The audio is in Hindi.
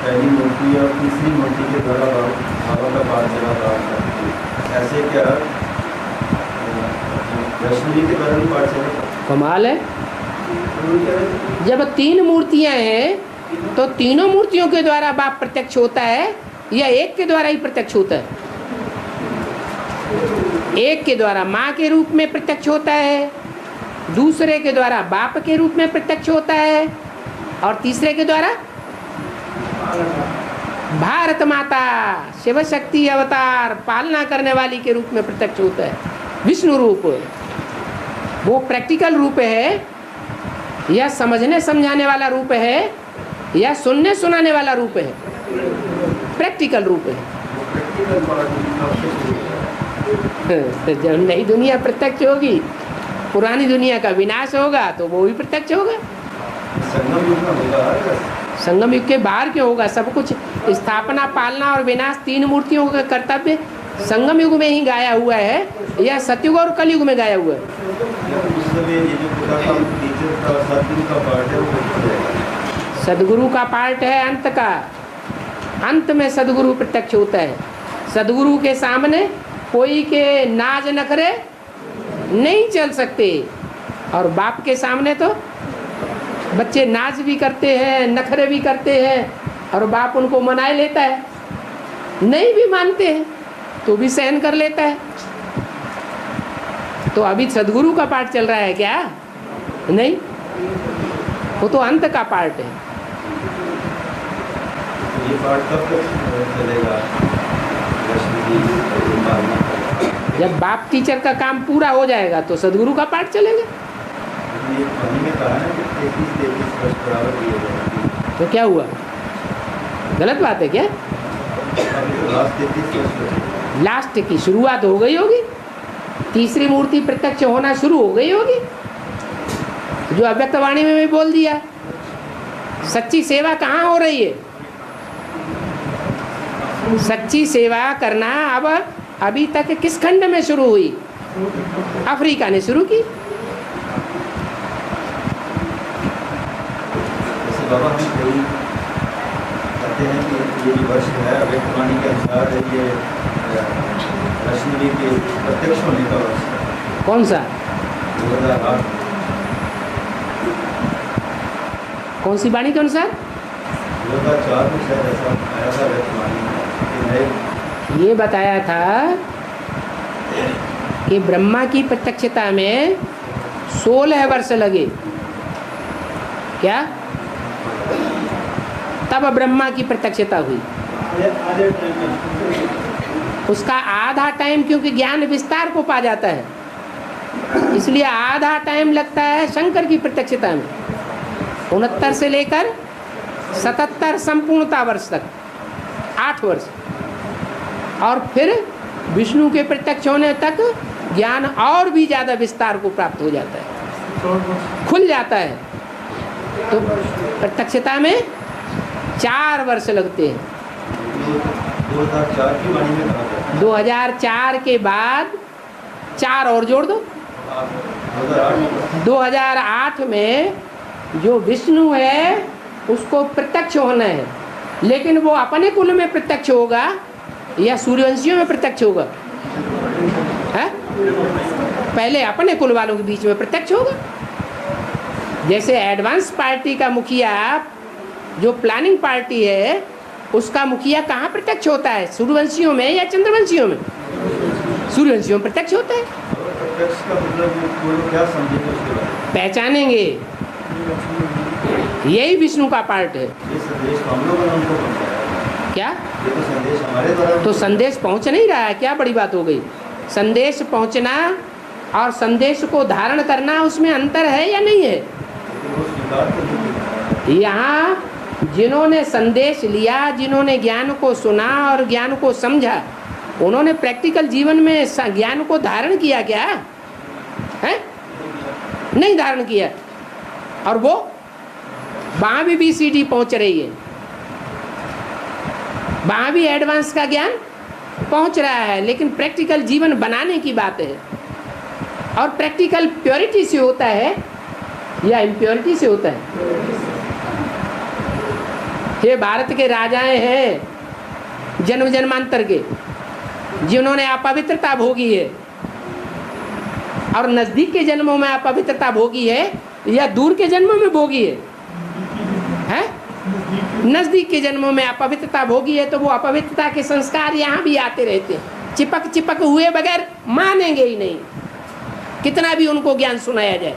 पहली मूर्ति और तीसरी मूर्ति के द्वारा भावों का पाठ जगह प्राप्त करती है, ऐसे क्या वैष्णवी के द्वारा भी पाठ चलेगा? कमाल है। जब 3 मूर्तियां हैं तो तीनों मूर्तियों के द्वारा बाप प्रत्यक्ष होता है या एक के द्वारा ही प्रत्यक्ष होता है? एक के द्वारा माँ के रूप में प्रत्यक्ष होता है, दूसरे के द्वारा बाप के रूप में प्रत्यक्ष होता है, और तीसरे के द्वारा भारत माता शिव शक्ति अवतार पालना करने वाली के रूप में प्रत्यक्ष होता है। विष्णु रूप वो प्रैक्टिकल रूप है या समझने समझाने वाला रूप है या सुनने सुनाने वाला रूप है? प्रैक्टिकल रूप है। जब नई दुनिया प्रत्यक्ष होगी, पुरानी दुनिया का विनाश होगा तो वो भी प्रत्यक्ष होगा। संगम युग के बाहर क्यों होगा? सब कुछ स्थापना पालना और विनाश 3 मूर्तियों का कर्तव्य संगम युग में ही गाया हुआ है या सतयुग और कलयुग में गाया हुआ है? सदगुरु का पार्ट है अंत का। अंत में सदगुरु प्रत्यक्ष होता है। सदगुरु के सामने कोई के नाज नखरे नहीं चल सकते, और बाप के सामने तो बच्चे नाच भी करते हैं, नखरे भी करते हैं, और बाप उनको मनाए लेता है। नहीं भी मानते हैं तो भी सहन कर लेता है। तो अभी सदगुरु का पाठ चल रहा है क्या? नहीं, वो तो अंत का पार्ट है। ये पाठ कब तक चलेगा? जब बाप टीचर का काम पूरा हो जाएगा तो सदगुरु का पाठ चलेगा। तो क्या हुआ? गलत बात है क्या? लास्ट की शुरुआत हो गई होगी, तीसरी मूर्ति प्रत्यक्ष होना शुरू हो गई होगी। जो अव्यक्त वाणी में भी बोल दिया, सच्ची सेवा कहाँ हो रही है? सच्ची सेवा करना अब अभी तक किस खंड में शुरू हुई? अफ्रीका ने शुरू की। बाबा हम कई कहते हैं कि ये वर्ष है अव्यक्त वाणी के अनुसार ये वैष्णवी के प्रत्यक्ष होने का वर्ष है। कौन सा? 2008। कौन सी वाणी के अनुसार? 2004 में शायद ऐसा आया था अव्यक्त वाणी में। ये बताया था कि ब्रह्मा की प्रत्यक्षता में 16 वर्ष लगे। क्या? तब ब्रह्मा की प्रत्यक्षता हुई। उसका आधा टाइम, क्योंकि ज्ञान विस्तार को पा जाता है, इसलिए आधा टाइम लगता है शंकर की प्रत्यक्षता में। 69 से लेकर 77 संपूर्णता वर्ष तक 8 वर्ष, और फिर विष्णु के प्रत्यक्ष होने तक ज्ञान और भी ज़्यादा विस्तार को प्राप्त हो जाता है, खुल जाता है। तो प्रत्यक्षता में 4 वर्ष लगते हैं। 2004 की वाणी में कहा था। 2004 के बाद 4 और जोड़ दो। 2008 में जो विष्णु है उसको प्रत्यक्ष होना है, लेकिन वो अपने कुल में प्रत्यक्ष होगा या सूर्यवंशियों में प्रत्यक्ष होगा? है? पहले अपने कुल वालों के बीच में प्रत्यक्ष होगा। जैसे एडवांस पार्टी का मुखिया, जो प्लानिंग पार्टी है, उसका मुखिया कहाँ प्रत्यक्ष होता है? सूर्यवंशियों में या चंद्रवंशियों में? सूर्यवंशियों में प्रत्यक्ष होता है। प्रत्यक्ष का मतलब क्या समझेंगे उसके बाद? पहचानेंगे, यही विष्णु का पार्ट है। ये संदेश हम लोगों ने उनको पहुंचाया। क्या? ये तो संदेश हमारे द्वारा। तो संदेश पहुंच नहीं रहा है, क्या बड़ी बात हो गई? संदेश पहुंचना और संदेश को धारण करना, उसमें अंतर है या नहीं है? यहाँ जिन्होंने संदेश लिया, जिन्होंने ज्ञान को सुना और ज्ञान को समझा, उन्होंने प्रैक्टिकल जीवन में ज्ञान को धारण किया क्या है? नहीं धारण किया। और वो वहाँ भी BCD पहुँच रही है, वहाँ भी एडवांस का ज्ञान पहुँच रहा है, लेकिन प्रैक्टिकल जीवन बनाने की बात है। और प्रैक्टिकल प्योरिटी से होता है या इम्प्योरिटी से होता है? ये भारत के राजाएं हैं जन्म जन्मांतर के, जिन्होंने अपवित्रता भोगी है। और नजदीक के जन्मों में अपवित्रता भोगी है या दूर के जन्मों में भोगी है? नजदीक के जन्मों में अपवित्रता भोगी है, तो वो अपवित्रता के संस्कार यहाँ भी आते रहते हैं। चिपक चिपक हुए बगैर मानेंगे ही नहीं, कितना भी उनको ज्ञान सुनाया जाए।